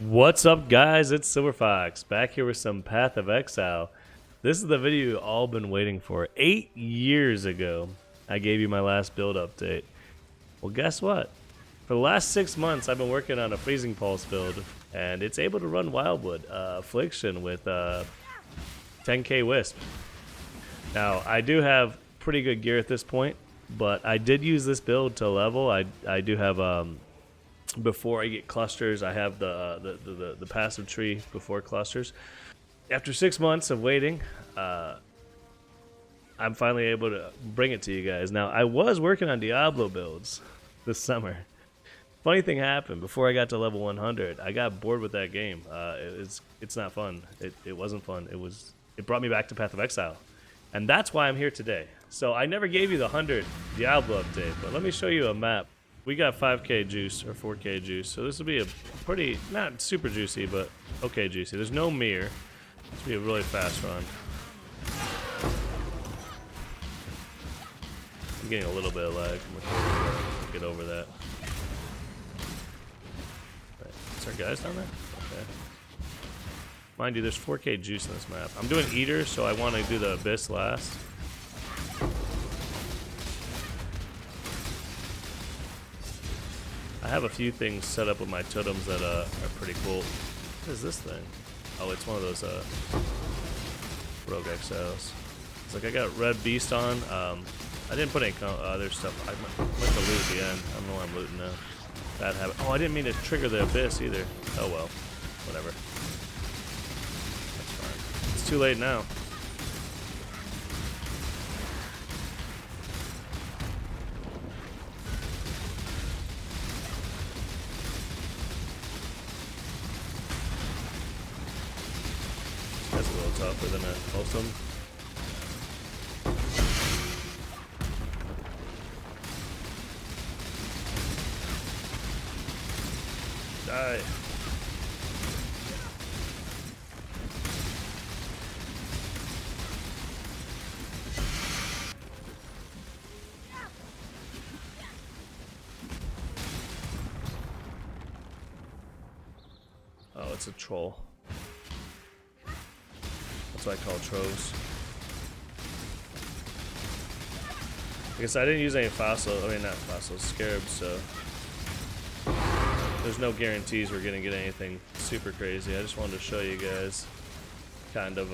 What's up, guys? It's Silver Fox back here with some Path of Exile. This is the video you've all been waiting for. 8 years ago, I gave you my last build update. Well, guess what? For the last 6 months, I've been working on a Freezing Pulse build, and it's able to run Wildwood Affliction with 10k Wisp. Now, I do have pretty good gear at this point, but I did use this build to level. I do have before I get clusters, I have the passive tree before clusters. After 6 months of waiting, I'm finally able to bring it to you guys. Now, I was working on Diablo builds this summer. Funny thing happened. Before I got to level 100, I got bored with that game. It's not fun. It wasn't fun. It brought me back to Path of Exile, and that's why I'm here today. So I never gave you the 100 Diablo update, but let me show you a map. We got 5k juice or 4k juice, so this will be a pretty, not super juicy, but okay juicy. There's no mirror. This will be a really fast run. I'm getting a little bit of lag. I'm get over that. Right. Is there guys down there? Okay. Mind you, there's 4k juice in this map. I'm doing Eater, so I want to do the Abyss last. I have a few things set up with my totems that are pretty cool. What is this thing? Oh, it's one of those Rogue Exiles. It's like I got Red Beast on. I didn't put any other stuff. I went to loot at the end. I don't know why I'm looting now. Bad habit. Oh, I didn't mean to trigger the Abyss either. Oh well. Whatever. That's fine. It's too late now. That's a little tougher than most of them. Die. Oh, it's a troll. That's what I call troves. I guess I didn't use any fossils, not fossils, scarabs, so there's no guarantees we're gonna get anything super crazy. I just wanted to show you guys kind of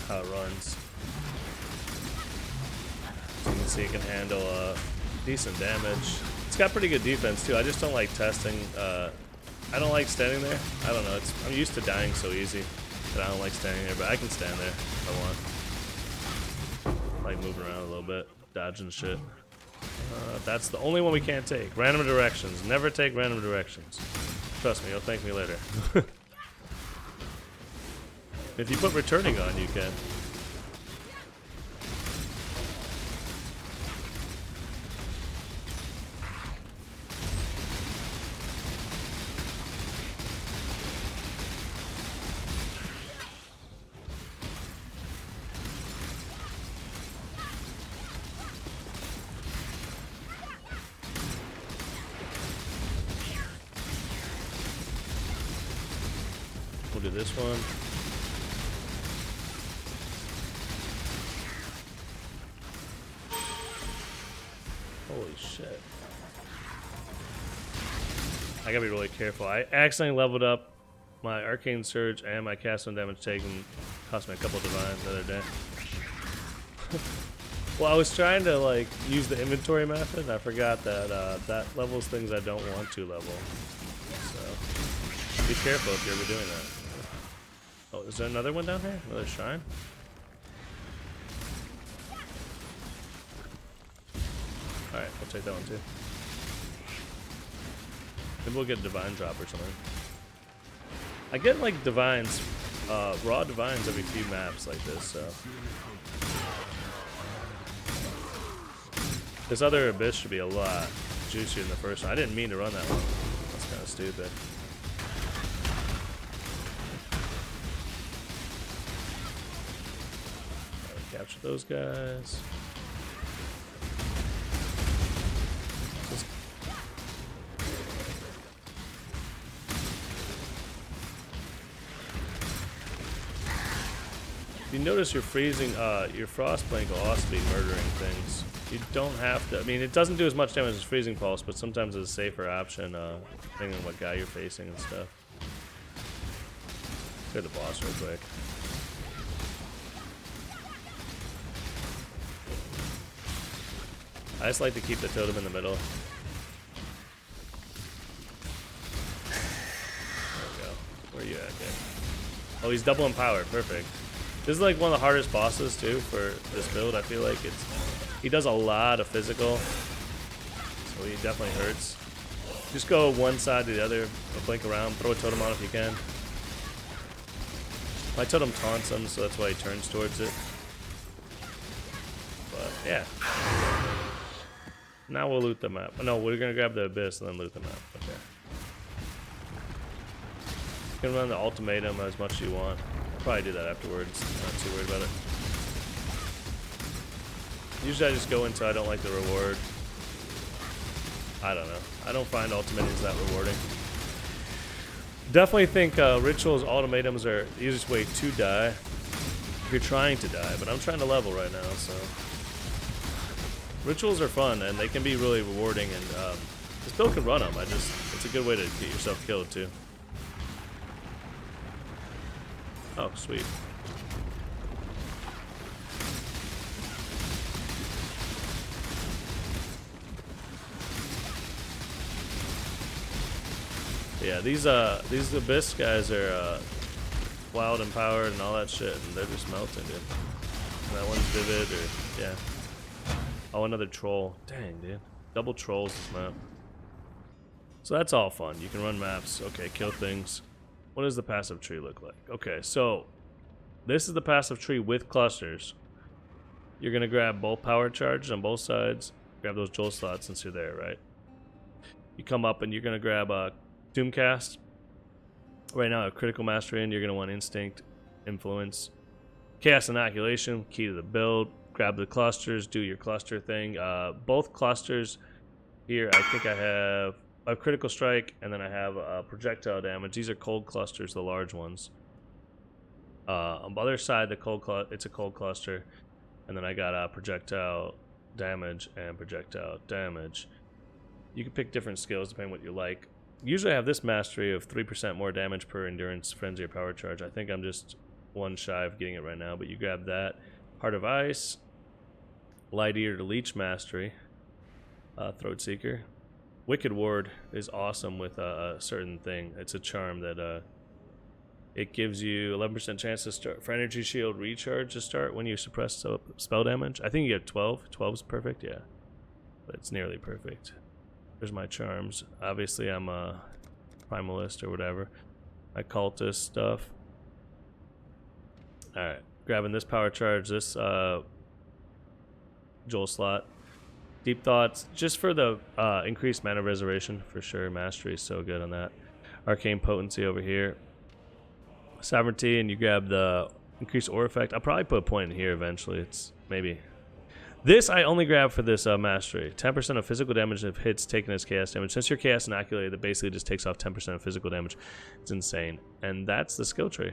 how it runs. So you can see it can handle decent damage. It's got pretty good defense too. I just don't like testing. I don't like standing there. I don't know. I'm used to dying so easy. But I don't like standing there, but I can stand there if I want. I like moving around a little bit, dodging shit. That's the only one we can't take. Random directions. Never take random directions. Trust me, you'll thank me later. If you put returning on, you can. We'll do this one. Holy shit. I gotta be really careful. I accidentally leveled up my Arcane Surge and my cast on damage taken. Cost me a couple divines the other day. Well, I was trying to like use the inventory method and I forgot that that levels things I don't want to level. So be careful if you're ever doing that. Oh, is there another one down here? Another shrine? Alright, I'll take that one too. Maybe we'll get a divine drop or something. I get like divines, raw divines every few maps like this, so. This other Abyss should be a lot juicier than the first one. I didn't mean to run that one. That's kind of stupid. Capture those guys. You notice your freezing, your Frostblink will also be murdering things. You don't have to. I mean, it doesn't do as much damage as Freezing Pulse, but sometimes it's a safer option, depending on what guy you're facing and stuff. Clear the boss real quick. I just like to keep the totem in the middle. There we go. Where are you at, dude? Oh, he's double empowered. Perfect. This is like one of the hardest bosses too for this build. I feel like he does a lot of physical, so he definitely hurts. Just go one side to the other, blink around, throw a totem on if you can. My totem taunts him, so that's why he turns towards it. But yeah. Now we'll loot the map. No, we're gonna grab the abyss and then loot the map. Okay. You can run the ultimatum as much as you want. I'll probably do that afterwards. I'm not too worried about it. Usually I just go until I don't like the reward. I don't know. I don't find ultimatums that rewarding. Definitely think rituals, ultimatums are the easiest way to die. If you're trying to die, but I'm trying to level right now, so. Rituals are fun and they can be really rewarding, and this build can run them. It's a good way to get yourself killed too. Oh, sweet. Yeah, these abyss guys are wild empowered and all that shit, and they're just melting, dude. And that one's vivid, or yeah. Oh, another troll. Dang, dude. Double trolls this map. So that's all fun. You can run maps. Okay, kill things. What does the passive tree look like? Okay, so this is the passive tree with clusters. You're going to grab both power charges on both sides. Grab those Joel slots since you're there, right? You come up and you're going to grab a Doomcast. Right now, a Critical Mastery in. You're going to want Instinct, Influence. Chaos Inoculation, key to the build. Grab the clusters, do your cluster thing. Both clusters here, I think I have a critical strike, and then I have projectile damage. These are cold clusters, the large ones. On the other side, it's a cold cluster, and then I got projectile damage and projectile damage. You can pick different skills depending on what you like. Usually I have this mastery of 3% more damage per endurance, frenzy, or power charge. I think I'm just one shy of getting it right now, but you grab that. Heart of Ice, Light Eater to Leech Mastery, Throat Seeker. Wicked Ward is awesome with a certain thing. It's a charm that it gives you 11% chance to start for Energy Shield recharge to start when you suppress spell damage. I think you get 12. 12 is perfect, yeah, but it's nearly perfect. There's my charms. Obviously, I'm a Primalist or whatever. My Cultist stuff. All right, grabbing this power charge, this Joel slot. Deep Thoughts, just for the increased mana reservation, for sure. Mastery is so good on that. Arcane Potency over here. Sovereignty, and you grab the increased aura effect. I'll probably put a point in here eventually. It's maybe. This I only grab for this mastery. 10% of physical damage if hits taken as chaos damage. Since you're chaos inoculated, it basically just takes off 10% of physical damage. It's insane. And that's the skill tree.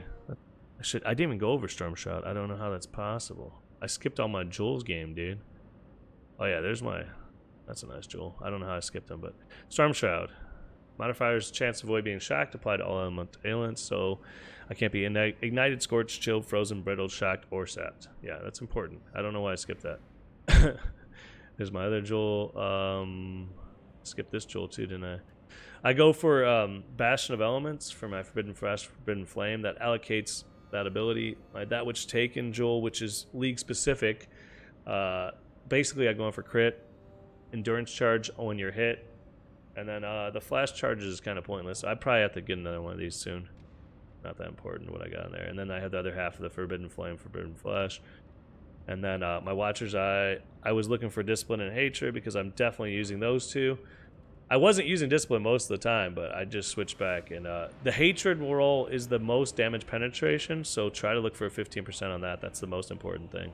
I didn't even go over Storm Shroud. I don't know how that's possible. I skipped all my Jewels game, dude. Oh yeah, there's my. That's a nice Jewel. I don't know how I skipped them, but Storm Shroud. Modifiers: chance to avoid being shocked applied to all element ailments, so I can't be ignited, scorched, chilled, frozen, brittled, shocked, or sapped. Yeah, that's important. I don't know why I skipped that. There's my other Jewel. Skip this Jewel too, didn't I? I go for Bastion of Elements for my Forbidden Flash, Forbidden Flame. That allocates that ability. My That Which Taken Jewel, which is league specific. Basically, I go in for crit, endurance charge when you're hit, and then the flash charge is kind of pointless. I probably have to get another one of these soon. Not that important what I got in there. And then I have the other half of the Forbidden Flame, Forbidden Flash. And then my Watcher's Eye, I was looking for Discipline and Hatred because I'm definitely using those two. I wasn't using Discipline most of the time, but I just switched back. And the Hatred roll is the most damage penetration, so try to look for 15% on that. That's the most important thing.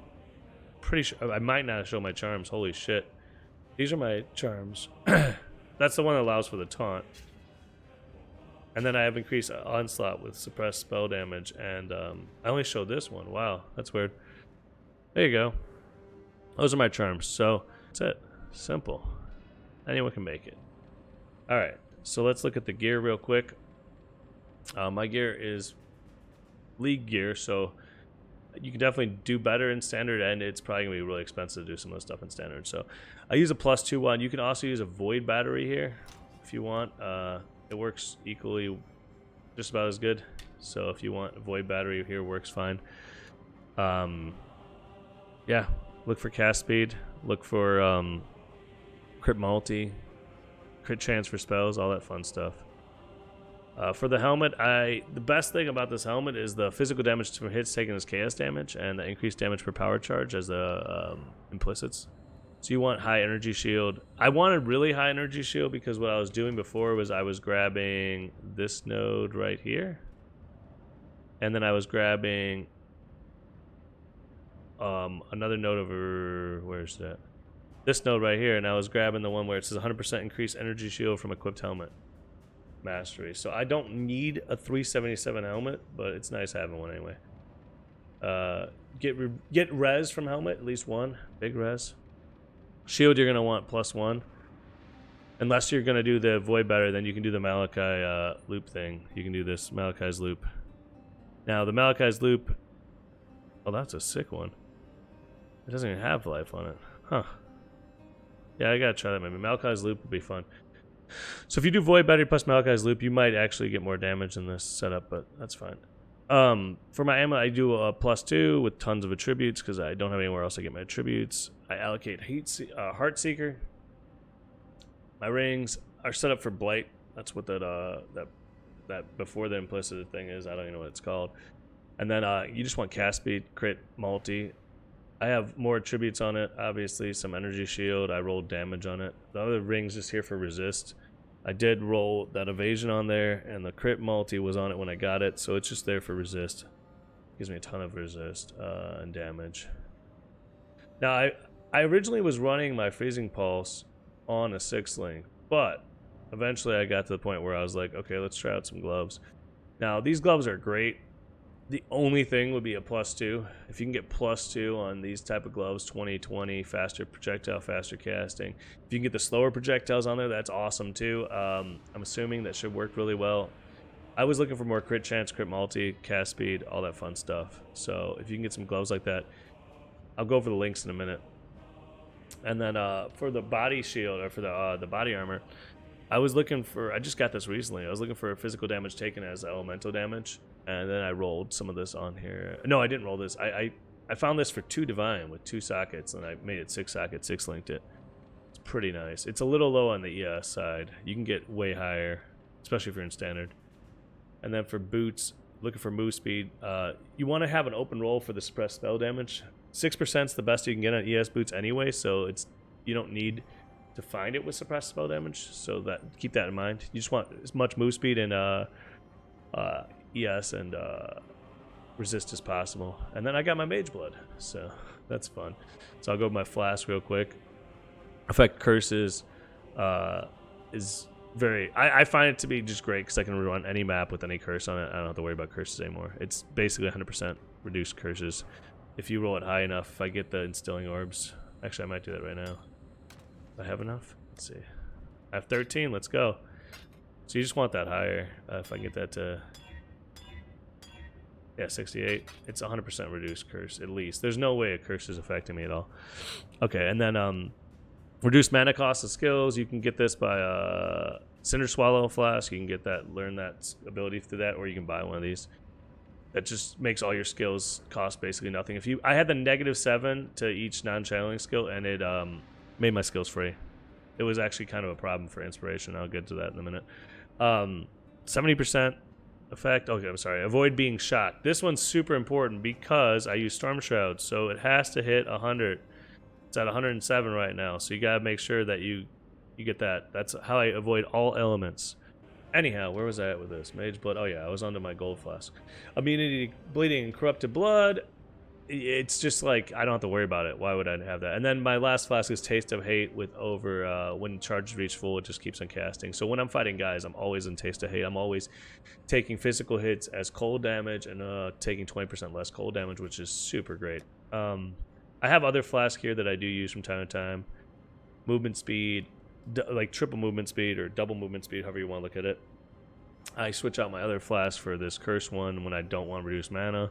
Pretty sure I might not show my charms. Holy shit. These are my charms. That's the one that allows for the taunt. And then I have increased onslaught with suppressed spell damage, and I only showed this one. Wow, that's weird. There you go. Those are my charms. So that's it. Simple. Anyone can make it. All right. So let's look at the gear real quick. My gear is league gear, so you can definitely do better in standard, and it's probably gonna be really expensive to do some of the stuff in standard. So I use a +2 one. You can also use a void battery here if you want. It works equally, just about as good. So if you want a void battery here, works fine. Yeah, look for cast speed, look for crit multi, crit chance for spells, all that fun stuff. For the helmet, the best thing about this helmet is the physical damage from hits taken as chaos damage, and the increased damage per power charge as the implicits. So you want high energy shield. I wanted really high energy shield because what I was doing before was I was grabbing this node right here, and then I was grabbing another node over, where's that? This node right here, and I was grabbing the one where it says 100% increased energy shield from equipped helmet mastery. So I don't need a 377 helmet, but it's nice having one anyway. Get res from helmet, at least one big res. Shield you're gonna want +1, unless you're gonna do the void better. Then you can do the Malachi loop thing. You can do this Malachi's loop. Now the Malachi's loop, oh, that's a sick one. It doesn't even have life on it, huh? Yeah, I gotta try that maybe. Malachi's loop would be fun. So if you do void battery plus Malachi's loop, you might actually get more damage in this setup, but that's fine. For my ammo, I do a +2 with tons of attributes because I don't have anywhere else to get my attributes. I allocate Heart Seeker. My rings are set up for Blight. That's what that before the implicit thing is. I don't even know what it's called. And then you just want cast speed, crit, multi. I have more attributes on it, obviously, some energy shield. I rolled damage on it. The other ring's just here for resist. I did roll that evasion on there, and the crit multi was on it when I got it, so it's just there for resist. Gives me a ton of resist and damage. Now, I originally was running my Freezing Pulse on a 6-link, but eventually I got to the point where I was like, okay, let's try out some gloves. Now, these gloves are great. The only thing would be a +2. If you can get +2 on these type of gloves, 20/20, faster projectile, faster casting. If you can get the slower projectiles on there, that's awesome too. I'm assuming that should work really well. I was looking for more crit chance, crit multi, cast speed, all that fun stuff. So if you can get some gloves like that, I'll go over the links in a minute. And then for the body shield, or for the body armor, I was looking for, I just got this recently, I was looking for physical damage taken as elemental damage, and then I rolled some of this on here. No, I didn't roll this. I found this for 2 divine with 2 sockets, and I made it 6 sockets, 6-linked it. It's pretty nice. It's a little low on the ES side. You can get way higher, especially if you're in standard. And then for boots, looking for move speed, you want to have an open roll for the suppressed spell damage. 6% is the best you can get on ES boots anyway, so you don't need to find it with suppressed spell damage, so that keep that in mind. You just want as much move speed and ES and resist as possible. And then I got my mage blood, so that's fun. So I'll go with my flask real quick. Effect curses is very, I find it to be just great because I can run any map with any curse on it. I don't have to worry about curses anymore. It's basically 100% reduced curses if you roll it high enough. If I get the instilling orbs, actually I might do that right now. I have enough? Let's see. I have 13. Let's go. So you just want that higher. If I get that to, yeah, 68. It's 100% reduced curse, at least. There's no way a curse is affecting me at all. Okay, and then reduced mana cost of skills. You can get this by Cinder Swallow Flask. You can get that, learn that ability through that, or you can buy one of these. That just makes all your skills cost basically nothing. I had the -7 to each non-channeling skill, and it made my skills free. It was actually kind of a problem for inspiration. I'll get to that in a minute. 70% effect. Okay, I'm sorry. Avoid being shot. This one's super important because I use Storm Shroud, so it has to hit 100. It's at 107 right now, so you gotta make sure that you get that. That's how I avoid all elements. Anyhow, where was I at with this? Mage blood. Oh yeah, I was onto my gold flask. Immunity to bleeding and corrupted blood. it's just like I don't have to worry about it. Why would I have that? And then my last flask is Taste of Hate with over when charges reach full, it just keeps on casting. So when I'm fighting guys, I'm always in Taste of Hate. I'm always taking physical hits as cold damage and taking 20% less cold damage, which is super great. I have other flasks here that I do use from time to time. Movement speed, like triple movement speed or double movement speed, however you want to look at it. I switch out my other flask for this curse one when I don't want to reduce mana.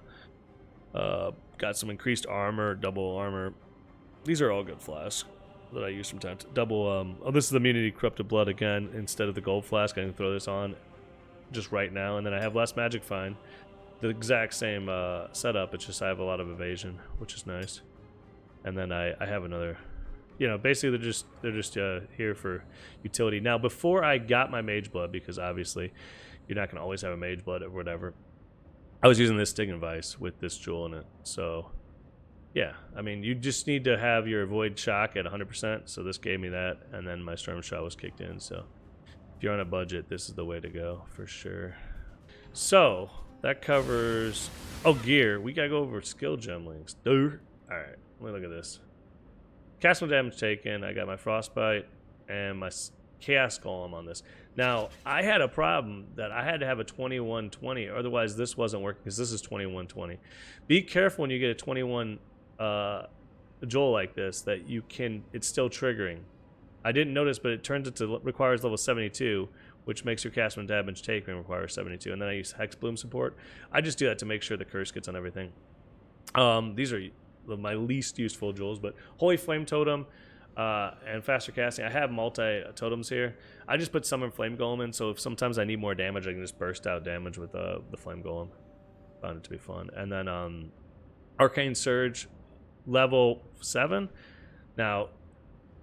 Got some increased armor, double armor. These are all good flasks that I use from time to double. Oh, this is the Immunity Corrupted Blood again. Instead of the gold flask, I can throw this on just right now, and then I have less magic fine. The exact same setup. It's just I have a lot of evasion, which is nice. And then I have another. You know, basically they're just here for utility. Now, before I got my Mage Blood, because obviously you're not gonna always have a Mage Blood or whatever, I was using this Stinging Vice with this jewel in it. So, yeah, I mean, you just need to have your Avoid Shock at 100%. So this gave me that, and then my Storm Shot was kicked in. So if you're on a budget, this is the way to go for sure. So that covers. Oh, gear. We gotta go over skill gem links. Dude. All right, let me look at this. Cast no damage taken. I got my Frostbite and my Chaos Golem on this. Now, I had a problem that I had to have a 2120, otherwise this wasn't working because this is 2120. Be careful when you get a 21 Joel like this that it's still triggering. I didn't notice, but it turns into requires level 72, which makes your cast when damage taken require 72. And then I use Hex Bloom support. I just do that to make sure the curse gets on everything. These are my least useful jewels, but Holy Flame Totem and faster casting. I have multi totems here. I just put Summon Flame Golem in, so if sometimes I need more damage, I can just burst out damage with the Flame Golem. Found it to be fun. And then Arcane Surge, level 7. Now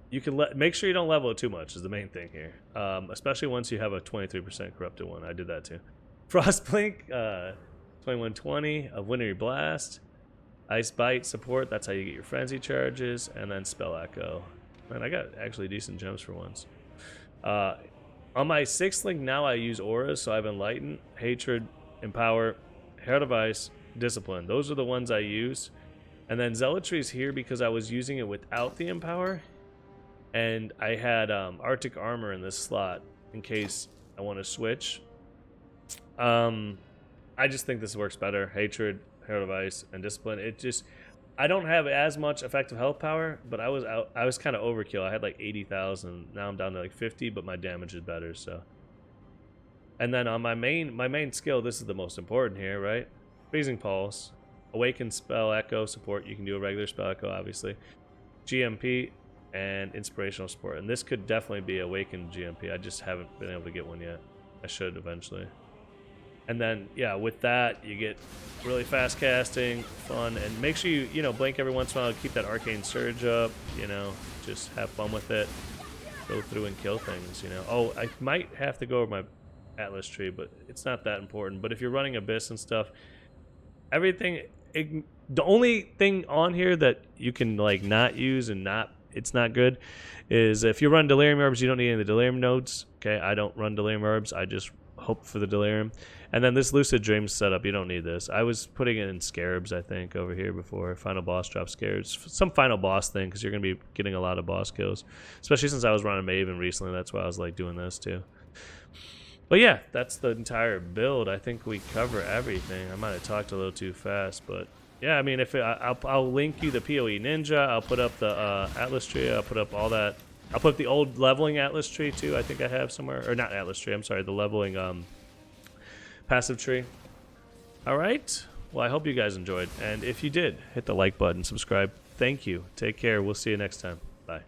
you can make sure you don't level it too much is the main thing here, especially once you have a 23% corrupted one. I did that too. Frostblink, 2120 of Wintry Blast. Ice Bite support, that's how you get your Frenzy charges, and then Spell Echo. Man, I got actually decent gems for once. On my 6th link now I use auras, so I have Enlighten, Hatred, Empower, Herald of Ice, Discipline. Those are the ones I use. And then Zealotry is here because I was using it without the Empower. And I had Arctic Armor in this slot in case I want to switch. I just think this works better. Hatred, Herald of Ice, and Discipline. I don't have as much effective health power, but I was kind of overkill. I had like 80,000. Now I'm down to like 50, but my damage is better. So, and then on my main skill, this is the most important here, right? Freezing Pulse, Awaken Spell Echo support. You can do a regular Spell Echo, obviously. GMP and Inspirational support, and this could definitely be Awakened GMP. I just haven't been able to get one yet. I should eventually. And then, yeah, with that, you get really fast casting, fun, and make sure you blink every once in a while, keep that Arcane Surge up, just have fun with it. Go through and kill things, Oh, I might have to go over my Atlas tree, but it's not that important. But if you're running Abyss and stuff, everything, the only thing on here that you can, like, not use and it's not good is if you run Delirium Orbs, you don't need any of the Delirium nodes. Okay, I don't run Delirium Orbs, I just hope for the Delirium. And then this Lucid Dreams setup, you don't need this. I was putting it in Scarabs, I think, over here before. Final boss drop Scarabs. Some final boss thing, because you're going to be getting a lot of boss kills. Especially since I was running Maven recently. That's why I was like doing this too. But yeah, that's the entire build. I think we cover everything. I might have talked a little too fast, but yeah, I mean, I'll link you the PoE Ninja. I'll put up the Atlas tree. I'll put up all that. I'll put up the old leveling Atlas tree too. I think I have somewhere, or not Atlas tree. I'm sorry, the leveling passive tree. All right. Well, I hope you guys enjoyed, and if you did, hit the like button, subscribe. Thank you. Take care. We'll see you next time. Bye.